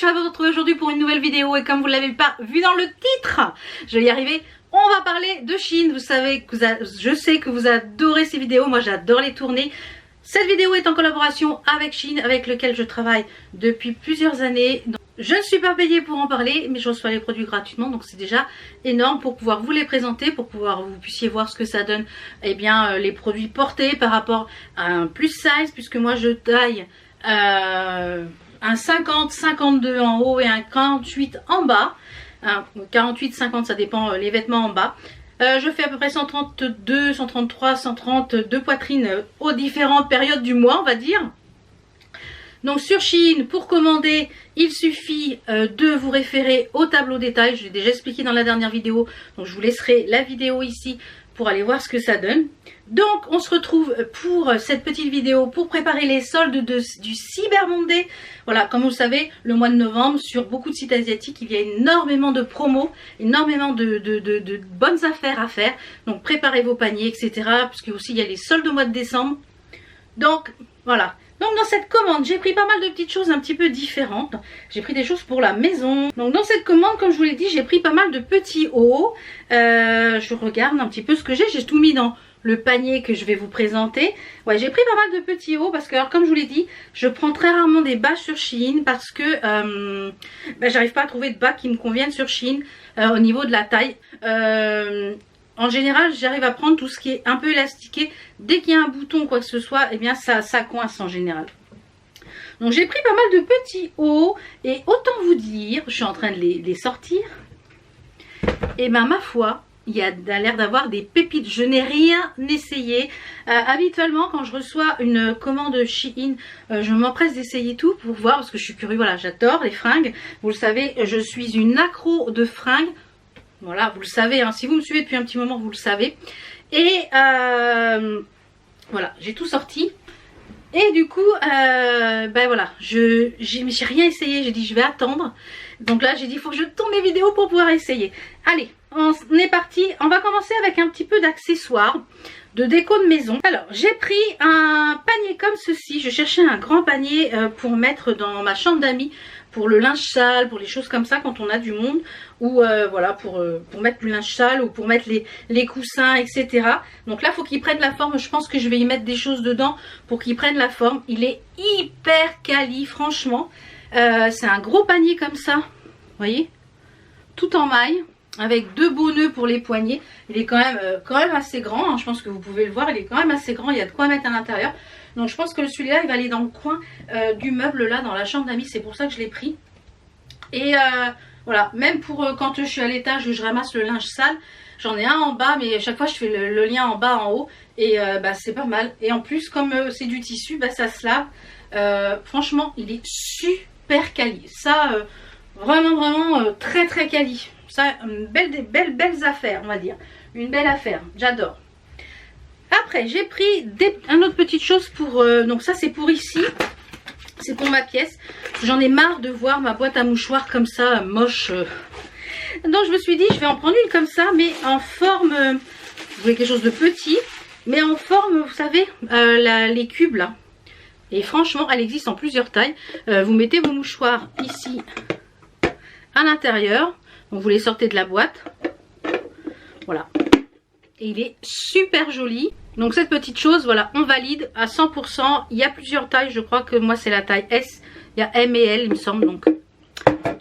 suis ravie de vous retrouver aujourd'hui pour une nouvelle vidéo et comme vous ne l'avez pas vu dans le titre, je vais y arriver. On va parler de Shein. Vous savez que je sais que vous adorez ces vidéos, moi j'adore les tourner. Cette vidéo est en collaboration avec Shein, avec lequel je travaille depuis plusieurs années. Donc, je ne suis pas payée pour en parler, mais je reçois les produits gratuitement, donc c'est déjà énorme pour pouvoir vous les présenter, pour pouvoir vous puissiez voir ce que ça donne, eh bien les produits portés par rapport à un plus size, puisque moi je taille un 50-52 en haut et un 48 en bas. 48-50 ça dépend les vêtements en bas. Je fais à peu près 132, 133, 130 de poitrine aux différentes périodes du mois on va dire. Donc sur Shein, pour commander, il suffit de vous référer au tableau détail. Je l'ai déjà expliqué dans la dernière vidéo. Donc je vous laisserai la vidéo ici pour aller voir ce que ça donne. Donc on se retrouve pour cette petite vidéo pour préparer les soldes du Cyber Monday. Voilà, comme vous le savez, le mois de novembre, sur beaucoup de sites asiatiques, il y a énormément de promos, énormément de bonnes affaires à faire. Donc préparez vos paniers, etc. Puisque aussi il y a les soldes au mois de décembre. Donc voilà. Donc dans cette commande, j'ai pris pas mal de petites choses un petit peu différentes. J'ai pris des choses pour la maison. Donc dans cette commande, comme je vous l'ai dit, j'ai pris pas mal de petits hauts. Je regarde un petit peu ce que j'ai. J'ai tout mis dans le panier que je vais vous présenter. Ouais, j'ai pris pas mal de petits hauts parce que, alors, comme je vous l'ai dit, je prends très rarement des bas sur Shein parce que j'arrive pas à trouver de bas qui me conviennent sur Shein au niveau de la taille. En général, j'arrive à prendre tout ce qui est un peu élastiqué. Dès qu'il y a un bouton, quoi que ce soit, eh bien ça coince en général. Donc j'ai pris pas mal de petits hauts. Et autant vous dire, je suis en train de les sortir. Et ben ma foi, il y a l'air d'avoir des pépites. Je n'ai rien essayé. Habituellement, quand je reçois une commande Shein, je m'empresse d'essayer tout pour voir. Parce que je suis curieuse, voilà, j'adore les fringues. Vous le savez, je suis une accro de fringues. Voilà, vous le savez, hein, si vous me suivez depuis un petit moment, vous le savez. Et voilà, j'ai tout sorti. Et du coup, voilà, j'ai rien essayé. J'ai dit, je vais attendre. Donc là, j'ai dit, il faut que je tourne les vidéos pour pouvoir essayer. Allez, on est parti. On va commencer avec un petit peu d'accessoires, de déco de maison. Alors, j'ai pris un panier comme ceci. Je cherchais un grand panier pour mettre dans ma chambre d'amis. Pour le linge sale, pour les choses comme ça quand on a du monde, ou voilà, pour mettre le linge sale ou pour mettre les coussins, etc. Donc là, il faut qu'il prenne la forme. Je pense que je vais y mettre des choses dedans pour qu'il prenne la forme. Il est hyper quali, franchement. C'est un gros panier comme ça, vous voyez, tout en maille, avec deux beaux nœuds pour les poignets. Il est quand même assez grand, hein. Je pense que vous pouvez le voir, il est quand même assez grand. Il y a de quoi mettre à l'intérieur. Donc je pense que celui-là, il va aller dans le coin du meuble là, dans la chambre d'amis. C'est pour ça que je l'ai pris. Et voilà, même pour quand je suis à l'étage où je ramasse le linge sale, j'en ai un en bas, mais à chaque fois je fais le lien en bas, en haut. Et c'est pas mal. Et en plus, comme c'est du tissu, ça se lave. Franchement, il est super quali. Ça, vraiment très très quali. Ça, belles affaires, on va dire. Une belle affaire, j'adore. Après, j'ai pris un autre petite chose pour... donc ça, c'est pour ici. C'est pour ma pièce. J'en ai marre de voir ma boîte à mouchoirs comme ça, moche. Donc, je me suis dit, je vais en prendre une comme ça, mais en forme... vous voulez quelque chose de petit, mais en forme, vous savez, les cubes, là. Et franchement, elle existe en plusieurs tailles. Vous mettez vos mouchoirs ici, à l'intérieur. Donc, vous les sortez de la boîte. Voilà. Et il est super joli. Donc cette petite chose, voilà, on valide à 100%. Il y a plusieurs tailles, je crois que moi c'est la taille S. Il y a M et L il me semble. Donc de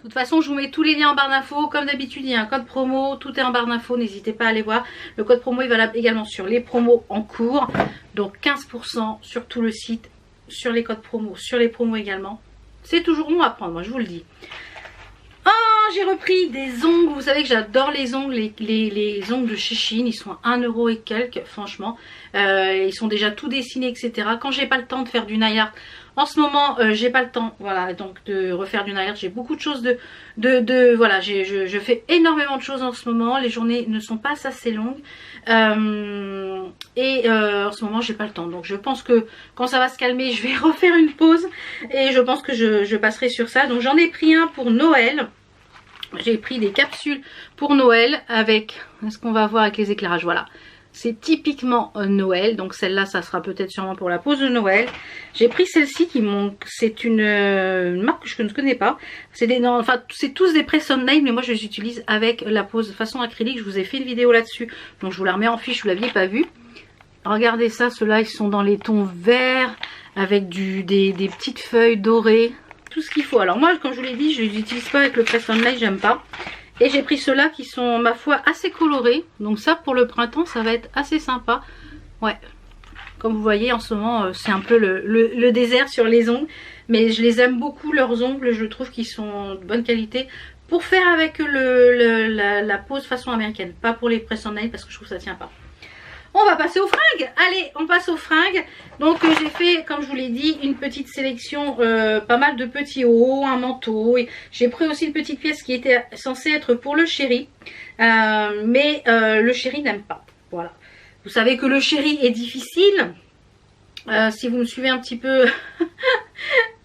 toute façon je vous mets tous les liens en barre d'infos. Comme d'habitude il y a un code promo, tout est en barre d'infos, n'hésitez pas à aller voir. Le code promo est valable également sur les promos en cours. Donc 15% sur tout le site, sur les codes promo, sur les promos également. C'est toujours bon à prendre, moi je vous le dis. J'ai repris des ongles, vous savez que j'adore les ongles, les ongles de chez Shein, ils sont à 1 € et quelques, franchement, ils sont déjà tout dessinés, etc. Quand j'ai pas le temps de faire du nail art, en ce moment, j'ai pas le temps, voilà, donc de refaire du nail art, j'ai beaucoup de choses voilà, je fais énormément de choses en ce moment, les journées ne sont pas assez longues, en ce moment j'ai pas le temps, donc je pense que quand ça va se calmer, je vais refaire une pause, et je pense que je passerai sur ça. Donc j'en ai pris un pour Noël. J'ai pris des capsules pour Noël avec, est-ce qu'on va voir avec les éclairages, voilà, C'est typiquement Noël, donc celle-là, ça sera peut-être sûrement pour la pause de Noël. J'ai pris celle-ci c'est une marque que je ne connais pas. C'est tous des press-on nail, mais moi je les utilise avec la pose façon acrylique. Je vous ai fait une vidéo là-dessus, donc je vous la remets en fiche, vous l'aviez pas vue. Regardez ça, ceux-là, ils sont dans les tons verts avec des petites feuilles dorées, tout ce qu'il faut. Alors moi, comme je vous l'ai dit, je les utilise pas avec le press-on nail, j'aime pas. Et j'ai pris ceux-là qui sont, ma foi, assez colorés. Donc ça, pour le printemps, ça va être assez sympa. Ouais, comme vous voyez, en ce moment, c'est un peu le désert sur les ongles. Mais je les aime beaucoup, leurs ongles. Je trouve qu'ils sont de bonne qualité. Pour faire avec la pose façon américaine. Pas pour les press-on nail, parce que je trouve que ça tient pas. On va passer aux fringues. Allez, on passe aux fringues. Donc j'ai fait, comme je vous l'ai dit, une petite sélection, pas mal de petits hauts, un manteau. J'ai pris aussi une petite pièce qui était censée être pour le chéri. Mais le chéri n'aime pas. Voilà. Vous savez que le chéri est difficile. Si vous me suivez un petit peu,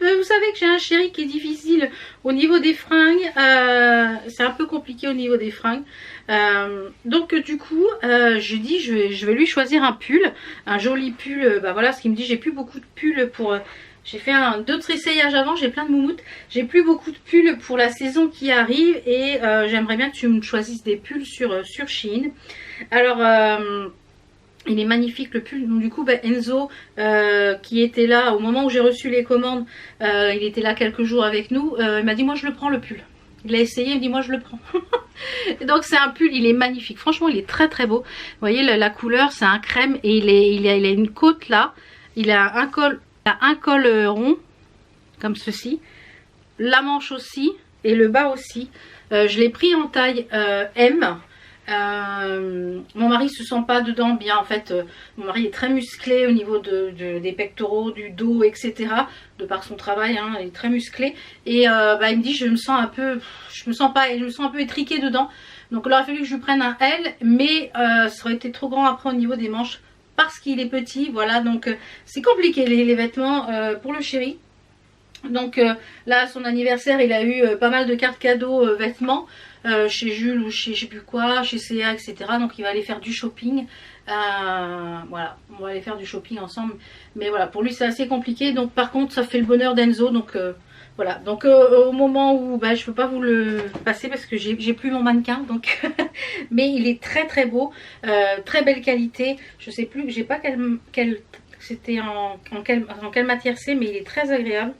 vous savez que j'ai un chéri qui est difficile au niveau des fringues. C'est un peu compliqué au niveau des fringues. Donc du coup, je dis je vais lui choisir un pull, un joli pull. Bah voilà, ce qu'il me dit, j'ai plus beaucoup de pulls pour... J'ai fait d'autres essayages avant, j'ai plein de moumoutes. J'ai plus beaucoup de pulls pour la saison qui arrive et j'aimerais bien que tu me choisisses des pulls sur Shein. Alors... il est magnifique le pull. Donc du coup Enzo qui était là au moment où j'ai reçu les commandes, il était là quelques jours avec nous, il m'a dit moi je le prends le pull. Il a essayé, il me dit moi je le prends. Donc c'est un pull, il est magnifique. Franchement il est très très beau. Vous voyez la couleur, c'est un crème et il a une côte là. Il a un col rond comme ceci. La manche aussi et le bas aussi. Je l'ai pris en taille M. Mon mari se sent pas dedans bien en fait. Mon mari est très musclé au niveau des pectoraux, du dos, etc. De par son travail, hein, il est très musclé. Et il me dit je me sens un peu étriquée dedans. Donc là il a fallu que je lui prenne un L, mais ça aurait été trop grand après au niveau des manches parce qu'il est petit. Voilà, donc c'est compliqué les vêtements pour le chéri. Donc là à son anniversaire il a eu pas mal de cartes cadeaux vêtements chez Jules ou chez je sais plus quoi, chez CA, etc. Donc il va aller faire du shopping. Voilà, on va aller faire du shopping ensemble. Mais voilà, pour lui c'est assez compliqué. Donc par contre ça fait le bonheur d'Enzo. Donc voilà, donc au moment où je peux pas vous le passer parce que j'ai plus mon mannequin. Donc mais il est très très beau, très belle qualité. Je sais plus, j'ai pas c'était en quelle matière c'est, mais il est très agréable.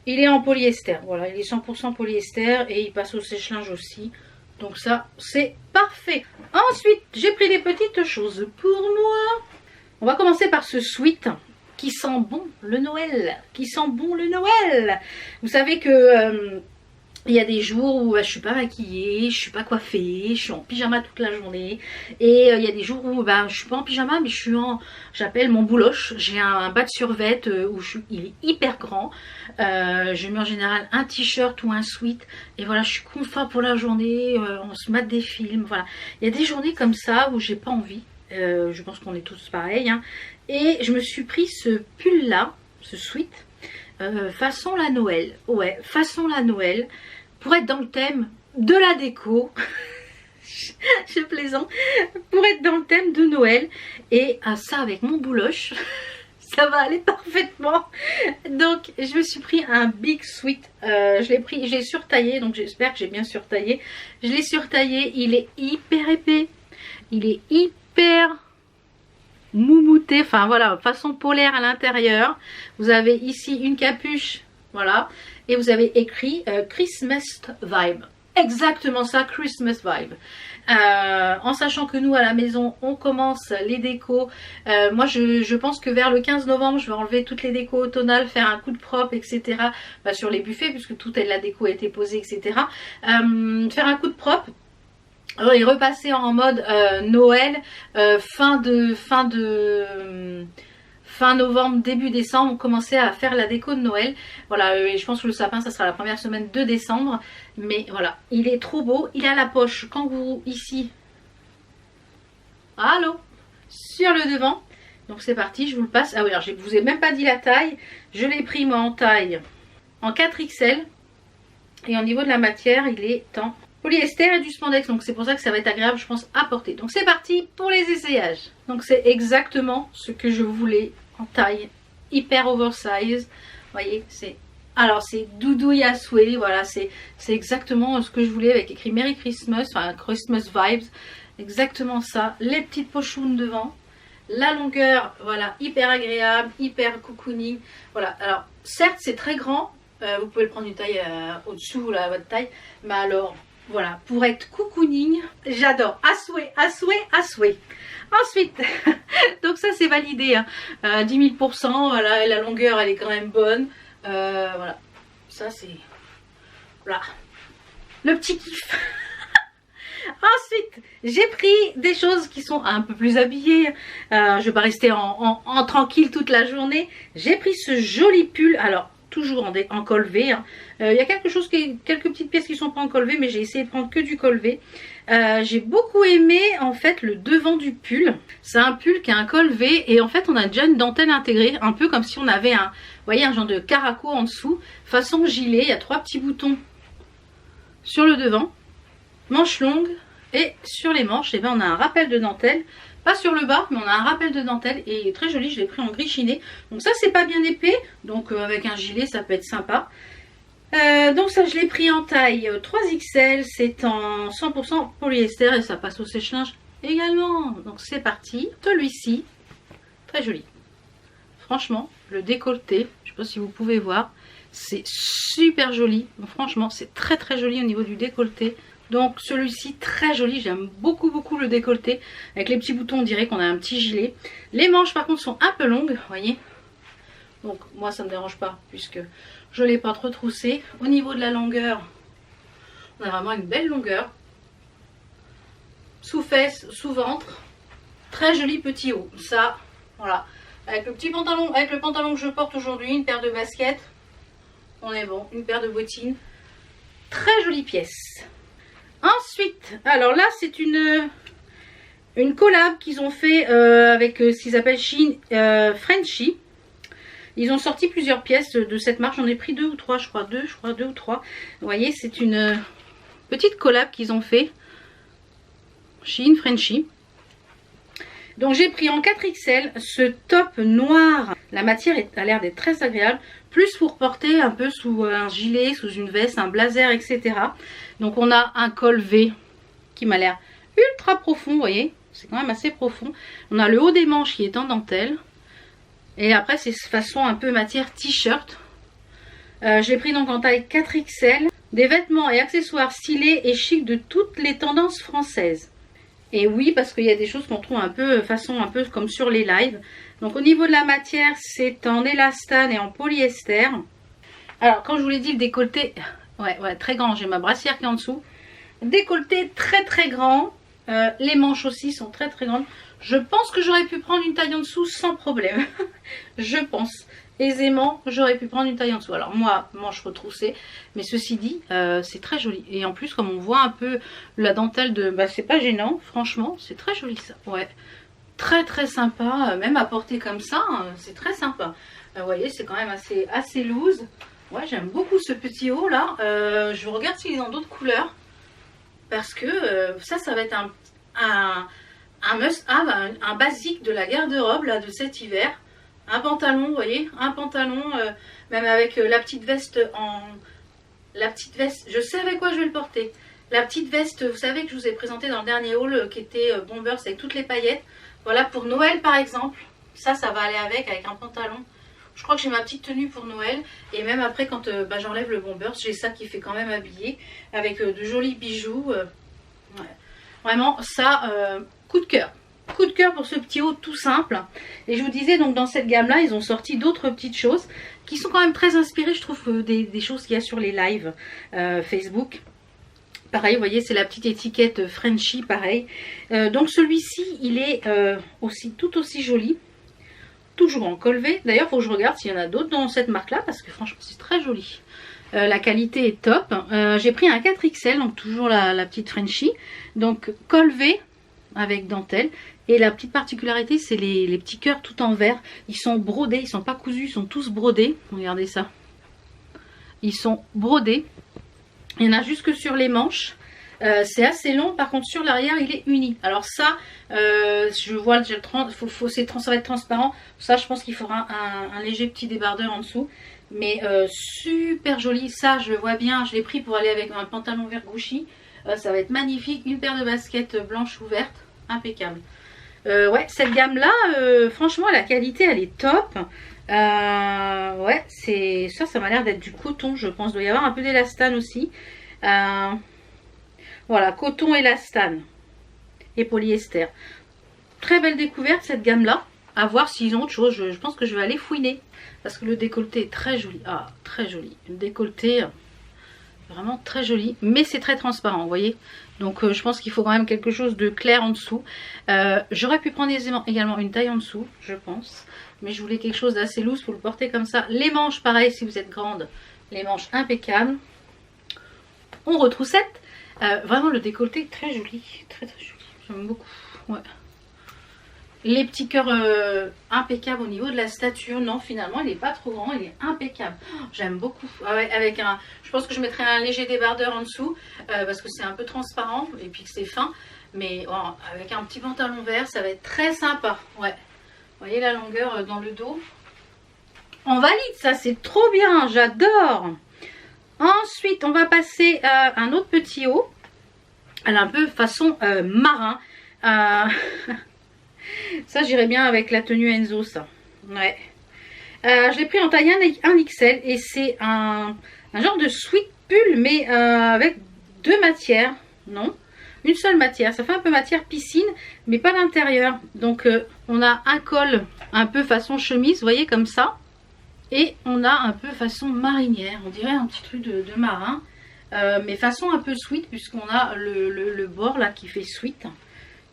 Il est en polyester, voilà, il est 100% polyester et il passe au sèche-linge aussi. Donc ça, c'est parfait. Ensuite, j'ai pris des petites choses pour moi. On va commencer par ce sweat qui sent bon le Noël. Qui sent bon le Noël. Vous savez que... il y a des jours où je suis pas maquillée, je suis pas coiffée, je suis en pyjama toute la journée. Et il y a des jours où je suis pas en pyjama, mais je suis j'appelle mon bouloche. J'ai un bas de survêt où il est hyper grand. Je mets en général un t-shirt ou un sweat. Et voilà, je suis confort pour la journée. On se mate des films. Voilà. Il y a des journées comme ça où j'ai pas envie. Je pense qu'on est tous pareils. Hein. Et je me suis pris ce pull là, ce sweat. Façon la Noël, ouais, façon la Noël, pour être dans le thème de la déco, je plaisante, pour être dans le thème de Noël, et ça avec mon bouloche, ça va aller parfaitement. Donc je me suis pris un big sweat, je l'ai surtaillé, donc j'espère que j'ai bien surtaillé, je l'ai surtaillé, il est hyper épais, il est hyper... moumouté, enfin voilà, façon polaire à l'intérieur. Vous avez ici une capuche, voilà, et vous avez écrit Christmas Vibe, exactement ça, Christmas Vibe. En sachant que nous à la maison on commence les décos, moi je pense que vers le 15 novembre je vais enlever toutes les décos automnales, faire un coup de propre, etc. Sur les buffets puisque toute la déco a été posée, etc. Faire un coup de propre et repasser en mode Noël, fin novembre, début décembre, commencer à faire la déco de Noël. Voilà, et je pense que le sapin, ça sera la première semaine de décembre. Mais voilà, il est trop beau. Il a la poche kangourou ici. Allô, sur le devant. Donc c'est parti, je vous le passe. Ah oui, alors je vous ai même pas dit la taille. Je l'ai pris moi en taille en 4XL. Et au niveau de la matière, il est en polyester et du spandex, donc c'est pour ça que ça va être agréable je pense à porter. Donc c'est parti pour les essayages. Donc c'est exactement ce que je voulais en taille hyper oversize. Vous voyez, c'est alors c'est doudouille à souhait, voilà, c'est exactement ce que je voulais avec écrit Merry Christmas, enfin Christmas vibes, exactement ça. Les petites pochounes devant, la longueur, voilà, hyper agréable, hyper cocooning, voilà. Alors certes c'est très grand, vous pouvez le prendre une taille au-dessous là, votre taille, mais alors voilà, pour être cocooning, j'adore, à souhait, à souhait, à souhait. Ensuite, donc ça c'est validé, hein, 10 000%, voilà, la longueur elle est quand même bonne, voilà, ça c'est, voilà, le petit kiff. Ensuite, j'ai pris des choses qui sont un peu plus habillées, je ne vais pas rester en tranquille toute la journée. J'ai pris ce joli pull, alors toujours en col V, hein. Il y a quelques petites pièces qui sont pas en col V, mais j'ai essayé de prendre que du col V. J'ai beaucoup aimé en fait le devant du pull. C'est un pull qui a un col V et en fait on a déjà une dentelle intégrée, un peu comme si on avait un, vous voyez, un genre de caraco en dessous, façon gilet. Il y a 3 petits boutons sur le devant, manches longues, et sur les manches, et bien on a un rappel de dentelle. Pas sur le bas, mais on a un rappel de dentelle et il est très joli. Je l'ai pris en gris chiné. Donc ça c'est pas bien épais, donc avec un gilet ça peut être sympa. Donc ça je l'ai pris en taille 3XL, c'est en 100% polyester et ça passe au sèche-linge également. Donc c'est parti. Celui-ci, très joli. Franchement, le décolleté, je sais pas si vous pouvez voir, c'est super joli. Donc, franchement, c'est très très joli au niveau du décolleté. Donc celui-ci très joli, j'aime beaucoup le décolleté. Avec les petits boutons on dirait qu'on a un petit gilet. Les manches par contre sont un peu longues, vous voyez. Donc moi ça ne me dérange pas puisque je ne l'ai pas trop troussé. Au niveau de la longueur, on a vraiment une belle longueur. Sous fesses, sous ventre. Très joli petit haut. Ça, voilà. Avec le petit pantalon, avec le pantalon que je porte aujourd'hui, une paire de baskets. On est bon, une paire de bottines. Très jolie pièce. Ensuite, alors là c'est une collab qu'ils ont fait avec ce qu'ils appellent Shein Frenchy. Ils ont sorti plusieurs pièces de cette marque, j'en ai pris 2 ou 3 je crois, 2 ou 3. Vous voyez, c'est une petite collab qu'ils ont fait, Shein Frenchy. Donc j'ai pris en 4XL ce top noir, la matière a l'air d'être très agréable, plus pour porter un peu sous un gilet, sous une veste, un blazer, etc. Donc on a un col V qui m'a l'air ultra profond, vous voyez, c'est quand même assez profond. On a le haut des manches qui est en dentelle. Et après c'est façon un peu matière t-shirt. Je l'ai pris donc en taille 4XL. Des vêtements et accessoires stylés et chics de toutes les tendances françaises. Et oui, parce qu'il y a des choses qu'on trouve un peu façon un peu comme sur les lives. Donc au niveau de la matière, c'est en élastane et en polyester. Alors quand je vous l'ai dit, le décolleté, ouais, très grand. J'ai ma brassière qui est en dessous. Décolleté très grand. Les manches aussi sont très grandes. Je pense que j'aurais pu prendre une taille en dessous sans problème. Je pense. Aisément, j'aurais pu prendre une taille en dessous. Alors moi, manche retroussée, mais ceci dit, c'est très joli. Et en plus, comme on voit un peu la dentelle de... Bah, c'est pas gênant, franchement, c'est très joli ça. Ouais, très sympa, même à porter comme ça, c'est très sympa. Vous voyez, c'est quand même assez loose. Ouais, j'aime beaucoup ce petit haut là. Je regarde s'il est dans d'autres couleurs. Parce que ça va être un must-have, un basique de la garde-robe là de cet hiver. Un pantalon, vous voyez, un pantalon, même avec la petite veste je sais avec quoi je vais le porter. La petite veste, vous savez que je vous ai présenté dans le dernier haul qui était Bombers avec toutes les paillettes. Voilà, pour Noël par exemple, ça va aller avec un pantalon. Je crois que j'ai ma petite tenue pour Noël. Et même après quand j'enlève le Bombers, j'ai ça qui fait quand même habillé. Avec de jolis bijoux. Ouais. Vraiment, ça, coup de cœur. Coup de cœur pour ce petit haut tout simple. Et je vous disais donc dans cette gamme là ils ont sorti d'autres petites choses qui sont quand même très inspirées, je trouve, des choses qu'il y a sur les lives Facebook. Pareil, vous voyez, c'est la petite étiquette Frenchy, pareil. Donc celui-ci il est tout aussi joli, toujours en col V. D'ailleurs il faut que je regarde s'il y en a d'autres dans cette marque là parce que franchement c'est très joli. La qualité est top. J'ai pris un 4XL, donc toujours la petite Frenchy, donc col V avec dentelle. Et la petite particularité, c'est les petits cœurs tout en vert. Ils sont brodés, ils sont pas cousus, ils sont tous brodés. Regardez ça. Ils sont brodés. Il y en a jusque sur les manches. C'est assez long, par contre sur l'arrière il est uni. Alors ça, je vois déjà ça va être transparent. Ça je pense qu'il faudra un léger petit débardeur en dessous. Mais super joli, ça je vois bien, je l'ai pris pour aller avec un pantalon vert Gucci. Ça va être magnifique, une paire de baskets blanches ouvertes, impeccable. Ouais, cette gamme là, franchement la qualité elle est top. Ouais, ça m'a l'air d'être du coton, je pense. Il doit y avoir un peu d'élastane aussi. Voilà, coton, élastane et polyester. Très belle découverte cette gamme là. À voir s'ils ont autre chose. Je pense que je vais aller fouiner. Parce que le décolleté est très joli. Ah, très joli. Le décolleté, vraiment très joli. Mais c'est très transparent, vous voyez. Donc je pense qu'il faut quand même quelque chose de clair en dessous. J'aurais pu prendre également une taille en dessous, je pense. Mais je voulais quelque chose d'assez loose pour le porter comme ça. Les manches, pareil, si vous êtes grande. Les manches impeccables. On retroussette. Vraiment le décolleté est très joli. Très très joli. J'aime beaucoup. Ouais. Les petits cœurs impeccables au niveau de la stature. Non, finalement, il n'est pas trop grand. Il est impeccable. Oh, j'aime beaucoup. Ah ouais, avec je pense que je mettrai un léger débardeur en dessous. Parce que c'est un peu transparent. Et puis que c'est fin. Mais oh, avec un petit pantalon vert, ça va être très sympa. Ouais. Vous voyez la longueur dans le dos. On valide. Ça, c'est trop bien. J'adore. Ensuite, on va passer à un autre petit haut. Elle est un peu façon marin. Ça j'irait bien avec la tenue Enzo, ça. Ouais. Je l'ai pris en taille 1XL et c'est un genre de sweat pull mais avec deux matières. Non, une seule matière. Ça fait un peu matière piscine mais pas l'intérieur. Donc on a un col un peu façon chemise, vous voyez comme ça. Et on a un peu façon marinière. On dirait un petit truc de marin. Mais façon un peu sweat puisqu'on a le bord là qui fait sweat.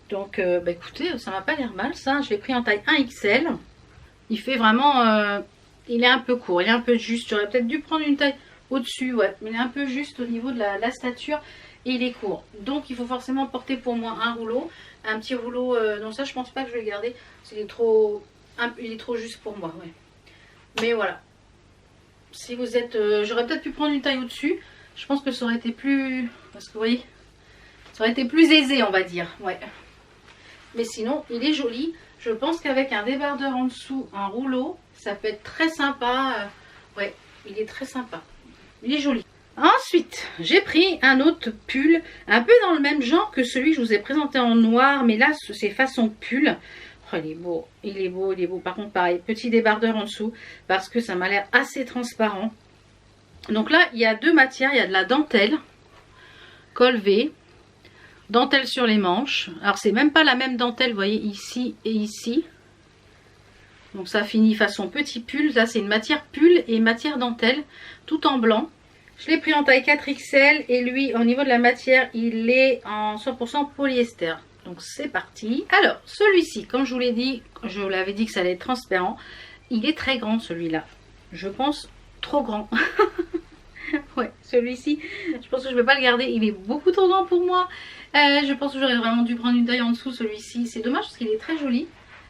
Donc bah écoutez, ça m'a pas l'air mal ça. Je l'ai pris en taille 1XL. Il fait vraiment... il est un peu court, il est un peu juste. J'aurais peut-être dû prendre une taille au-dessus. Ouais, mais il est un peu juste au niveau de la stature. Et il est court. Donc il faut forcément porter pour moi un rouleau. Un petit rouleau... donc ça je pense pas que je vais le garder. Il est trop juste pour moi. Ouais. Mais voilà. Si vous êtes... j'aurais peut-être pu prendre une taille au-dessus. Je pense que ça aurait été plus... Parce que vous voyez... Ça aurait été plus aisé on va dire. Ouais. Mais sinon, il est joli. Je pense qu'avec un débardeur en dessous, un rouleau, ça peut être très sympa. Ouais, il est très sympa. Il est joli. Ensuite, j'ai pris un autre pull, un peu dans le même genre que celui que je vous ai présenté en noir. Mais là, c'est façon pull. Oh, il est beau, il est beau, il est beau. Par contre, pareil, petit débardeur en dessous, parce que ça m'a l'air assez transparent. Donc là, il y a deux matières. Il y a de la dentelle, col V. Dentelle sur les manches. Alors c'est même pas la même dentelle, vous voyez, ici et ici. Donc ça finit façon petit pull. Là c'est une matière pull et matière dentelle, tout en blanc. Je l'ai pris en taille 4XL et lui au niveau de la matière il est en 100% polyester. Donc c'est parti. Alors celui-ci, comme je vous l'ai dit, je vous l'avais dit que ça allait être transparent. Il est très grand celui-là. Je pense trop grand. Ouais, celui-ci, je pense que je ne vais pas le garder. Il est beaucoup trop grand pour moi. Je pense que j'aurais vraiment dû prendre une taille en dessous celui-ci. C'est dommage parce qu'il est très joli.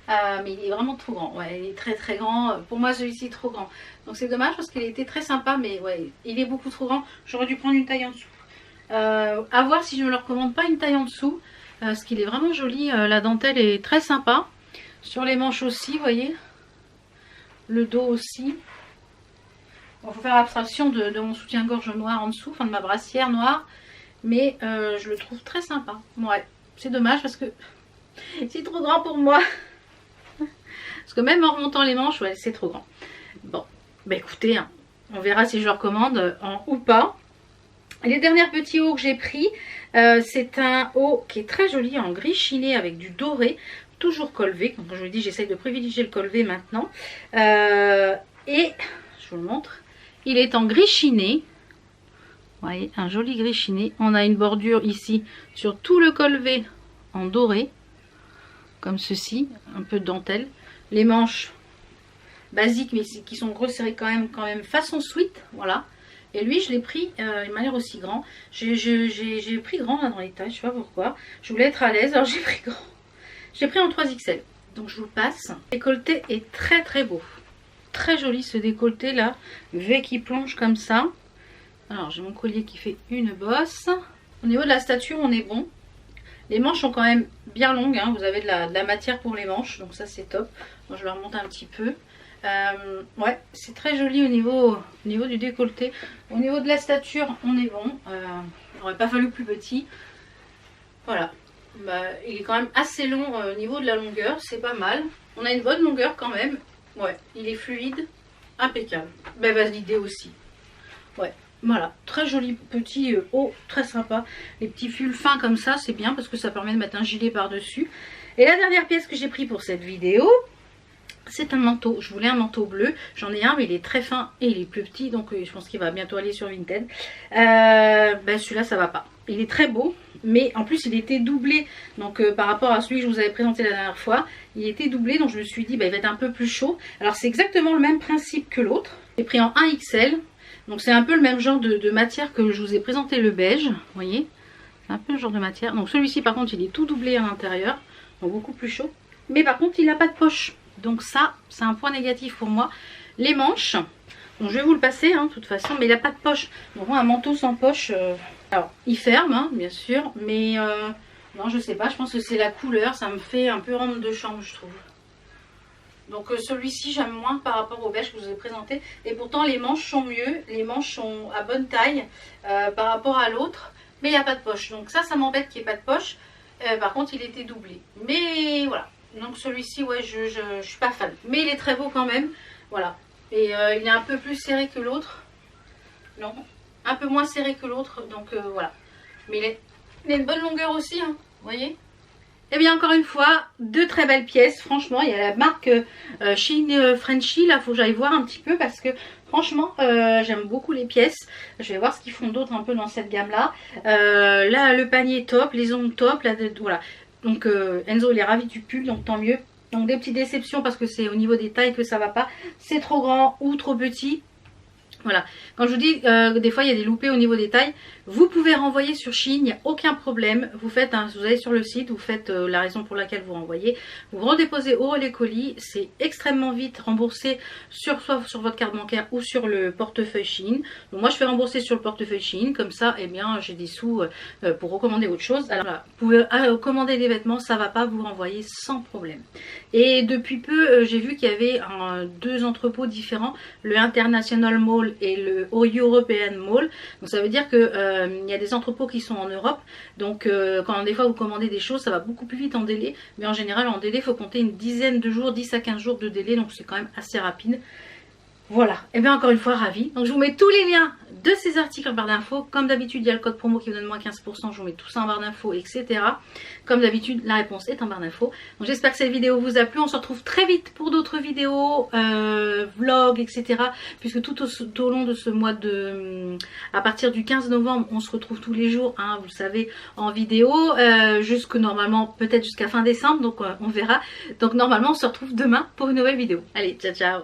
Mais il est vraiment trop grand. Ouais, il est très très grand. Pour moi, celui-ci est trop grand. Donc c'est dommage parce qu'il était très sympa. Mais ouais, il est beaucoup trop grand. J'aurais dû prendre une taille en dessous. À voir si je ne me le recommande pas une taille en dessous. Parce qu'il est vraiment joli. La dentelle est très sympa. Sur les manches aussi, vous voyez. Le dos aussi. Il faut faire abstraction de mon soutien-gorge noir en dessous, enfin de ma brassière noire. Mais je le trouve très sympa. Ouais, c'est dommage parce que c'est trop grand pour moi. Parce que même en remontant les manches, ouais, c'est trop grand. Bon, bah écoutez, hein, on verra si je le recommande ou pas. Et les derniers petits hauts que j'ai pris, c'est un haut qui est très joli en gris chiné avec du doré. Toujours col V. Comme je vous dis, j'essaye de privilégier le col V maintenant. Et je vous le montre. Il est en gris chiné. Vous voyez, un joli gris chiné. On a une bordure ici sur tout le col V en doré. Comme ceci. Un peu de dentelle. Les manches basiques mais qui sont resserrées quand même façon sweat. Voilà. Et lui, je l'ai pris, il m'a l'air aussi grand. J'ai pris grand là dans les tailles, je sais pas pourquoi. Je voulais être à l'aise, alors j'ai pris grand. J'ai pris en 3XL. Donc je vous le passe. Le décolleté est très très beau. Très joli ce décolleté là. V qui plonge comme ça. Alors j'ai mon collier qui fait une bosse. Au niveau de la stature, on est bon. Les manches sont quand même bien longues, hein. Vous avez de la matière pour les manches, donc ça c'est top. Moi je le remonte un petit peu. Ouais, c'est très joli au niveau du décolleté. Au niveau de la stature, on est bon. Il n'aurait pas fallu plus petit. Voilà. Bah, il est quand même assez long au niveau de la longueur, c'est pas mal. On a une bonne longueur quand même. Ouais, il est fluide, impeccable. Ben validé aussi. Ouais, voilà, très joli petit haut, très sympa. Les petits fils fins comme ça, c'est bien parce que ça permet de mettre un gilet par-dessus. Et la dernière pièce que j'ai pris pour cette vidéo, c'est un manteau. Je voulais un manteau bleu. J'en ai un, mais il est très fin et il est plus petit. Donc je pense qu'il va bientôt aller sur Vinted. Ben, celui-là, ça va pas. Il est très beau. Mais en plus, il était doublé. Donc par rapport à celui que je vous avais présenté la dernière fois, il était doublé. Donc je me suis dit, ben, il va être un peu plus chaud. Alors c'est exactement le même principe que l'autre. J'ai pris en 1XL. Donc c'est un peu le même genre de matière que je vous ai présenté, le beige. Vous voyez, c'est un peu le genre de matière. Donc celui-ci, par contre, il est tout doublé à l'intérieur. Donc beaucoup plus chaud. Mais par contre, il n'a pas de poche. Donc ça, c'est un point négatif pour moi. Les manches, donc je vais vous le passer, hein, de toute façon, mais il n'a pas de poche. Donc un manteau sans poche, alors il ferme, hein, bien sûr, mais non, je sais pas, je pense que c'est la couleur, ça me fait un peu robe de chambre, je trouve. Donc celui-ci, j'aime moins par rapport au beige que je vous ai présenté. Et pourtant, les manches sont mieux, les manches sont à bonne taille par rapport à l'autre, mais il n'y a pas de poche. Donc ça m'embête qu'il n'y ait pas de poche. Par contre, il était doublé. Mais voilà. Donc celui-ci, ouais, je suis pas fan. Mais il est très beau quand même. Voilà. Et il est un peu plus serré que l'autre. Non, un peu moins serré que l'autre. Donc voilà. Mais il a une bonne longueur aussi, hein. Vous voyez. Et bien encore une fois, deux très belles pièces. Franchement, il y a la marque Shein Frenchy. Là, il faut que j'aille voir un petit peu parce que franchement, j'aime beaucoup les pièces. Je vais voir ce qu'ils font d'autre un peu dans cette gamme-là. Là, le panier top, les ongles top. Là, voilà. Donc Enzo il est ravi du pull, donc tant mieux. Donc des petites déceptions parce que c'est au niveau des tailles que ça va pas. C'est trop grand ou trop petit. Voilà, quand je vous dis des fois il y a des loupés au niveau des tailles, vous pouvez renvoyer sur Shein, il n'y a aucun problème. Vous faites, vous allez sur le site, vous faites la raison pour laquelle vous renvoyez, vous redéposez au relais colis, c'est extrêmement vite remboursé soit sur votre carte bancaire ou sur le portefeuille Shein. Donc moi je fais rembourser sur le portefeuille Shein, comme ça eh bien j'ai des sous pour recommander autre chose. Alors là, vous pouvez commander des vêtements, ça va pas, vous renvoyer sans problème. Et depuis peu j'ai vu qu'il y avait deux entrepôts différents, le International Mall et le European Mall. Donc ça veut dire que il y a des entrepôts qui sont en Europe. Donc quand des fois vous commandez des choses, ça va beaucoup plus vite en délai. Mais en général en délai, il faut compter une dizaine de jours, 10 à 15 jours de délai. Donc c'est quand même assez rapide. Voilà, et bien encore une fois ravi. Donc je vous mets tous les liens de ces articles en barre d'infos. Comme d'habitude, il y a le code promo qui vous donne moins 15%. Je vous mets tout ça en barre d'infos, etc. Comme d'habitude, la réponse est en barre d'infos. Donc j'espère que cette vidéo vous a plu. On se retrouve très vite pour d'autres vidéos, vlogs, etc. Puisque tout au long de ce mois de... à partir du 15 novembre, on se retrouve tous les jours, hein, vous le savez, en vidéo. Jusque normalement, peut-être jusqu'à fin décembre. Donc on verra. Donc normalement, on se retrouve demain pour une nouvelle vidéo. Allez, ciao, ciao.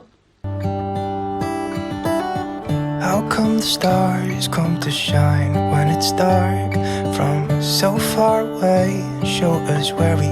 How come the stars come to shine when it's dark from so far away? Show us where we